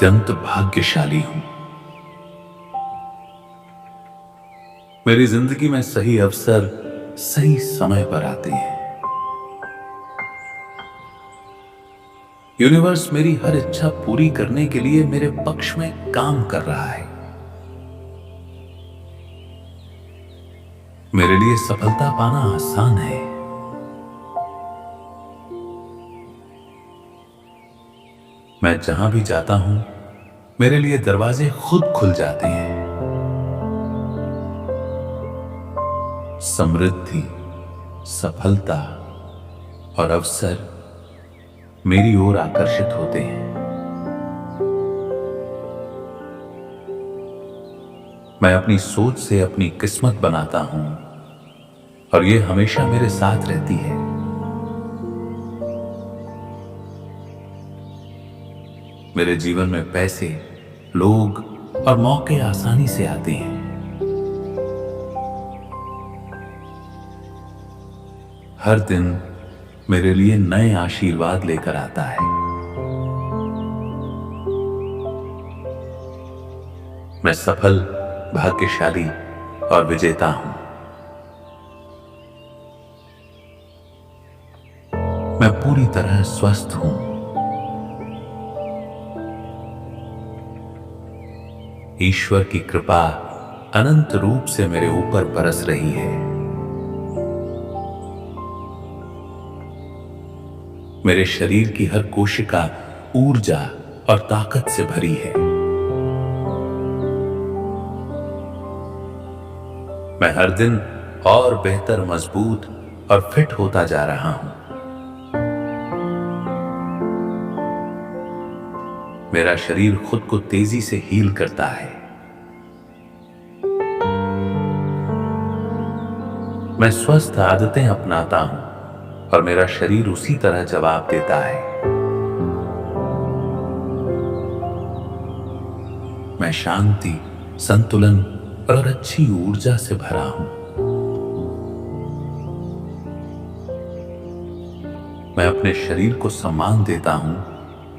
अत्यंत भाग्यशाली हूं। मेरी जिंदगी में सही अवसर सही समय पर आते हैं। यूनिवर्स मेरी हर इच्छा पूरी करने के लिए मेरे पक्ष में काम कर रहा है। मेरे लिए सफलता पाना आसान है। मैं जहां भी जाता हूं, मेरे लिए दरवाजे खुद खुल जाते हैं। समृद्धि, सफलता और अवसर मेरी ओर आकर्षित होते हैं। मैं अपनी सोच से अपनी किस्मत बनाता हूं और ये हमेशा मेरे साथ रहती है। मेरे जीवन में पैसे, लोग और मौके आसानी से आते हैं। हर दिन मेरे लिए नए आशीर्वाद लेकर आता है। मैं सफल, भाग्यशाली और विजेता हूं। मैं पूरी तरह स्वस्थ हूं। ईश्वर की कृपा अनंत रूप से मेरे ऊपर बरस रही है। मेरे शरीर की हर कोशिका ऊर्जा और ताकत से भरी है। मैं हर दिन और बेहतर मजबूत और फिट होता जा रहा हूं। मेरा शरीर खुद को तेजी से हील करता है। मैं स्वस्थ आदतें अपनाता हूं और मेरा शरीर उसी तरह जवाब देता है। मैं शांति, संतुलन और अच्छी ऊर्जा से भरा हूं। मैं अपने शरीर को सम्मान देता हूं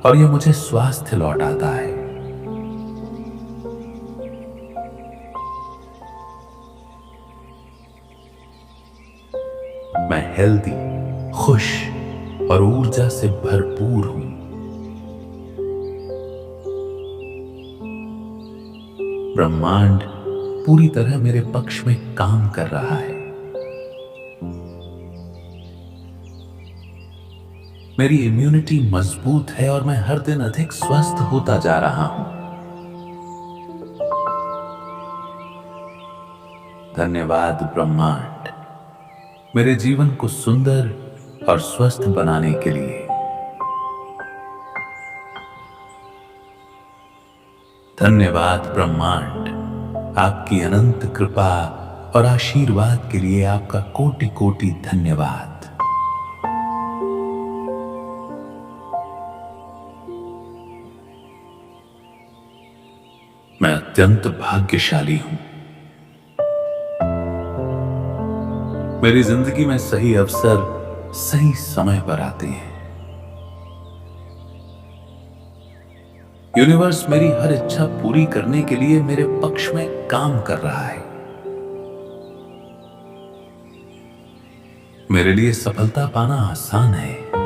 और यह मुझे स्वास्थ्य लौटाता है। मैं हेल्दी, खुश और ऊर्जा से भरपूर हूं। ब्रह्मांड पूरी तरह मेरे पक्ष में काम कर रहा है। मेरी इम्यूनिटी मजबूत है और मैं हर दिन अधिक स्वस्थ होता जा रहा हूं। धन्यवाद ब्रह्मांड, मेरे जीवन को सुंदर और स्वस्थ बनाने के लिए। धन्यवाद ब्रह्मांड, आपकी अनंत कृपा और आशीर्वाद के लिए आपका कोटि कोटि धन्यवाद। मैं अत्यंत भाग्यशाली हूं। मेरी जिंदगी में सही अवसर सही समय पर आते हैं। यूनिवर्स मेरी हर इच्छा पूरी करने के लिए मेरे पक्ष में काम कर रहा है। मेरे लिए सफलता पाना आसान है।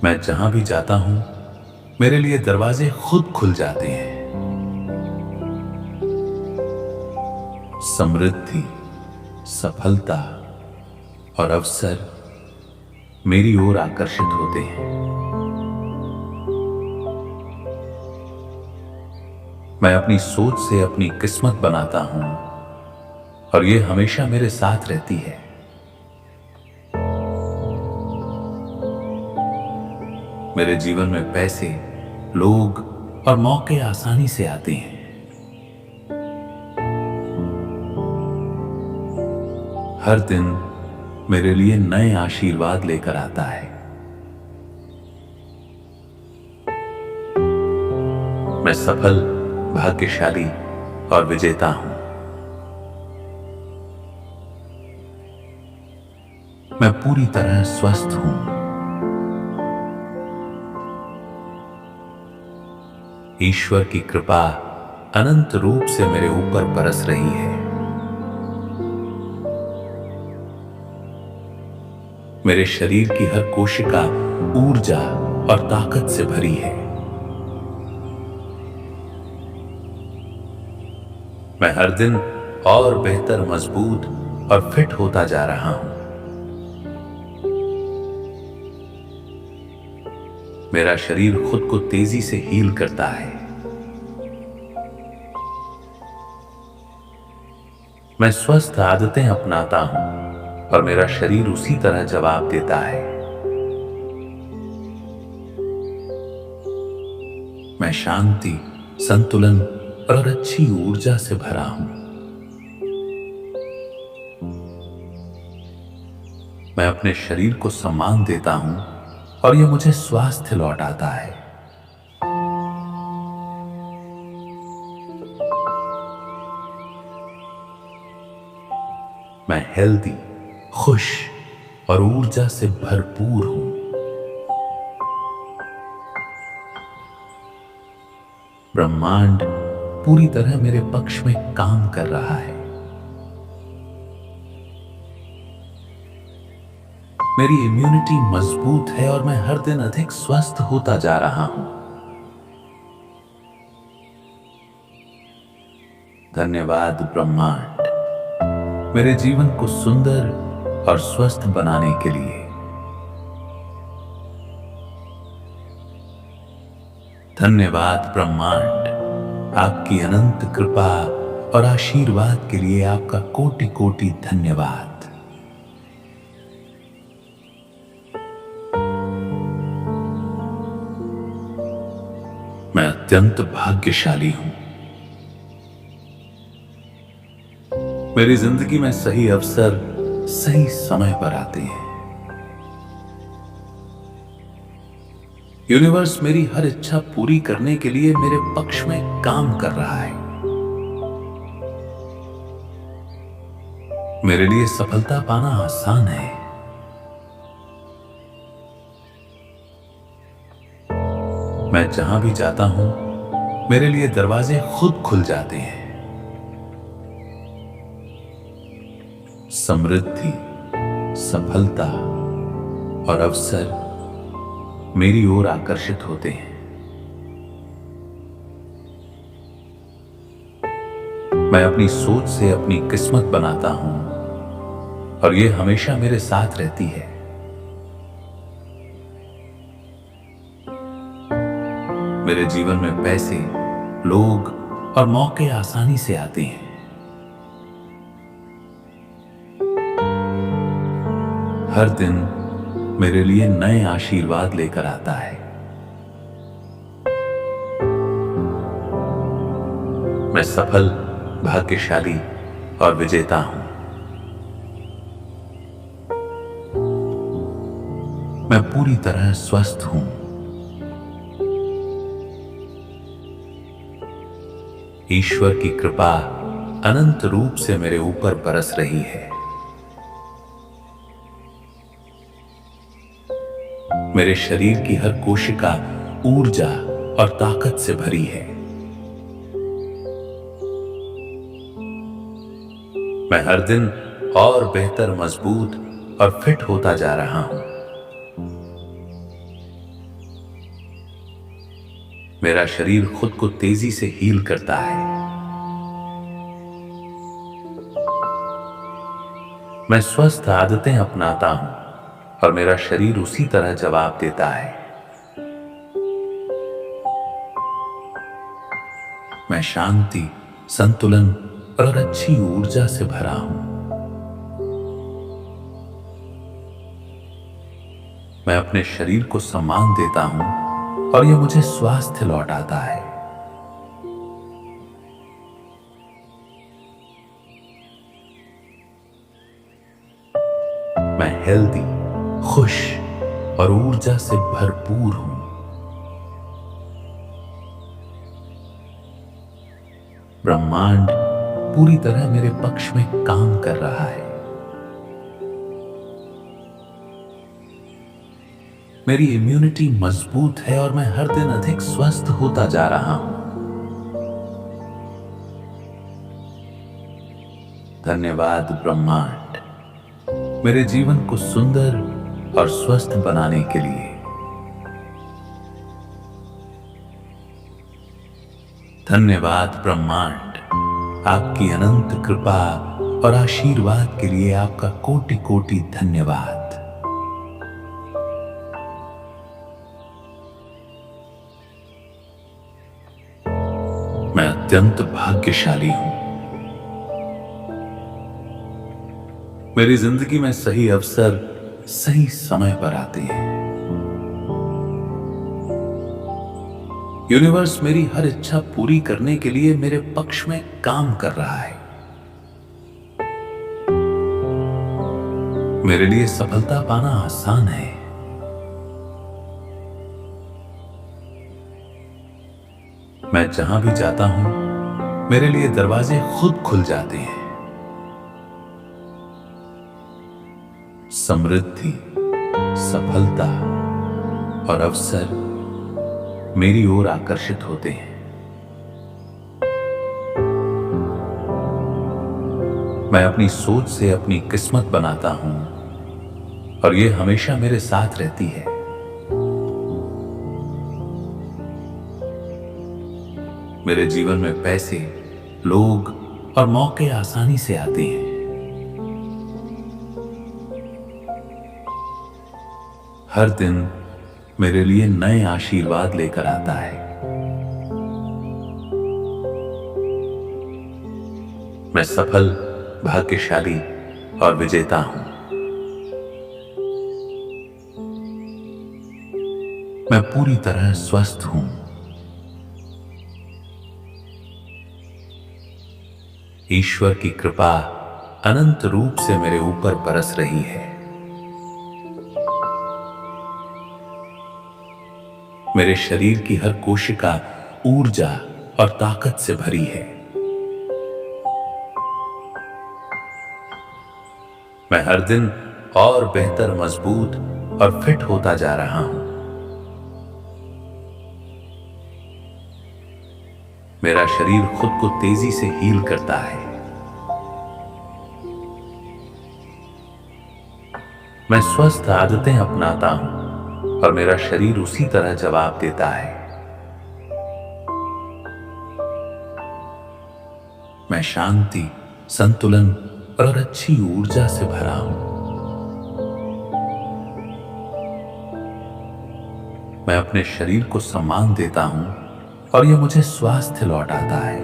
मैं जहां भी जाता हूं, मेरे लिए दरवाजे खुद खुल जाते हैं। समृद्धि, सफलता और अवसर मेरी ओर आकर्षित होते हैं। मैं अपनी सोच से अपनी किस्मत बनाता हूं और यह हमेशा मेरे साथ रहती है। मेरे जीवन में पैसे, लोग और मौके आसानी से आते हैं। हर दिन मेरे लिए नए आशीर्वाद लेकर आता है। मैं सफल, भाग्यशाली और विजेता हूं। मैं पूरी तरह स्वस्थ हूं। ईश्वर की कृपा अनंत रूप से मेरे ऊपर बरस रही है। मेरे शरीर की हर कोशिका ऊर्जा और ताकत से भरी है। मैं हर दिन और बेहतर मजबूत और फिट होता जा रहा हूं। मेरा शरीर खुद को तेजी से हील करता है। मैं स्वस्थ आदतें अपनाता हूं और मेरा शरीर उसी तरह जवाब देता है। मैं शांति, संतुलन और अच्छी ऊर्जा से भरा हूं। मैं अपने शरीर को सम्मान देता हूं और यह मुझे स्वास्थ्य लौटाता है। मैं हेल्दी, खुश और ऊर्जा से भरपूर हूं। ब्रह्मांड पूरी तरह मेरे पक्ष में काम कर रहा है। मेरी इम्यूनिटी मजबूत है और मैं हर दिन अधिक स्वस्थ होता जा रहा हूं। धन्यवाद ब्रह्मांड, मेरे जीवन को सुंदर और स्वस्थ बनाने के लिए। धन्यवाद ब्रह्मांड, आपकी अनंत कृपा और आशीर्वाद के लिए आपका कोटि कोटि धन्यवाद। मैं अत्यंत भाग्यशाली हूं। मेरी जिंदगी में सही अवसर सही समय पर आते हैं। यूनिवर्स मेरी हर इच्छा पूरी करने के लिए मेरे पक्ष में काम कर रहा है। मेरे लिए सफलता पाना आसान है। मैं जहां भी जाता हूं, मेरे लिए दरवाजे खुद खुल जाते हैं। समृद्धि, सफलता और अवसर मेरी ओर आकर्षित होते हैं। मैं अपनी सोच से अपनी किस्मत बनाता हूं और यह हमेशा मेरे साथ रहती है। मेरे जीवन में पैसे, लोग और मौके आसानी से आते हैं। हर दिन मेरे लिए नए आशीर्वाद लेकर आता है। मैं सफल, भाग्यशाली और विजेता हूं। मैं पूरी तरह स्वस्थ हूं। ईश्वर की कृपा अनंत रूप से मेरे ऊपर बरस रही है। मेरे शरीर की हर कोशिका ऊर्जा और ताकत से भरी है। मैं हर दिन और बेहतर मजबूत और फिट होता जा रहा हूं। मेरा शरीर खुद को तेजी से हील करता है। मैं स्वस्थ आदतें अपनाता हूं और मेरा शरीर उसी तरह जवाब देता है। मैं शांति, संतुलन और अच्छी ऊर्जा से भरा हूं। मैं अपने शरीर को सम्मान देता हूं और यह मुझे स्वास्थ्य लौटाता है। मैं हेल्दी, खुश और ऊर्जा से भरपूर हूं। ब्रह्मांड पूरी तरह मेरे पक्ष में काम कर रहा है। मेरी इम्यूनिटी मजबूत है और मैं हर दिन अधिक स्वस्थ होता जा रहा हूं। धन्यवाद ब्रह्मांड, मेरे जीवन को सुंदर और स्वस्थ बनाने के लिए। धन्यवाद ब्रह्मांड, आपकी अनंत कृपा और आशीर्वाद के लिए आपका कोटि कोटि धन्यवाद। मैं अत्यंत भाग्यशाली हूं। मेरी जिंदगी में सही अवसर सही समय पर आते हैं। यूनिवर्स मेरी हर इच्छा पूरी करने के लिए मेरे पक्ष में काम कर रहा है। मेरे लिए सफलता पाना आसान है। मैं जहां भी जाता हूं, मेरे लिए दरवाजे खुद खुल जाते हैं। समृद्धि, सफलता और अवसर मेरी ओर आकर्षित होते हैं। मैं अपनी सोच से अपनी किस्मत बनाता हूं और यह हमेशा मेरे साथ रहती है। मेरे जीवन में पैसे, लोग और मौके आसानी से आते हैं। हर दिन मेरे लिए नए आशीर्वाद लेकर आता है। मैं सफल, भाग्यशाली और विजेता हूं। मैं पूरी तरह स्वस्थ हूं। ईश्वर की कृपा अनंत रूप से मेरे ऊपर बरस रही है। मेरे शरीर की हर कोशिका ऊर्जा और ताकत से भरी है। मैं हर दिन और बेहतर, मजबूत और फिट होता जा रहा हूं। मेरा शरीर खुद को तेजी से हील करता है। मैं स्वस्थ आदतें अपनाता हूं और मेरा शरीर उसी तरह जवाब देता है। मैं शांति, संतुलन और अच्छी ऊर्जा से भरा हूं। मैं अपने शरीर को सम्मान देता हूं और यह मुझे स्वास्थ्य लौटाता है।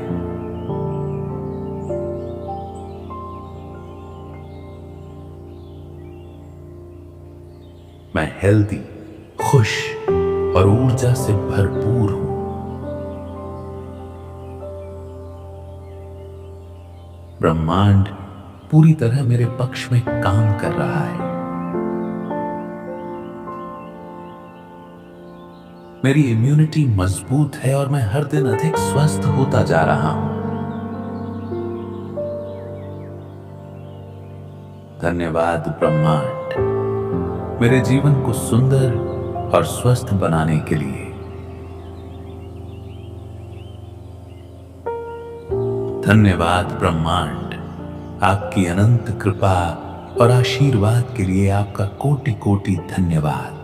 मैं हेल्दी, खुश और ऊर्जा से भरपूर हूं। ब्रह्मांड पूरी तरह मेरे पक्ष में काम कर रहा है। मेरी इम्यूनिटी मजबूत है और मैं हर दिन अधिक स्वस्थ होता जा रहा हूं। धन्यवाद ब्रह्मांड, मेरे जीवन को सुंदर और स्वस्थ बनाने के लिए। धन्यवाद ब्रह्मांड, आपकी अनंत कृपा और आशीर्वाद के लिए आपका कोटि कोटि धन्यवाद।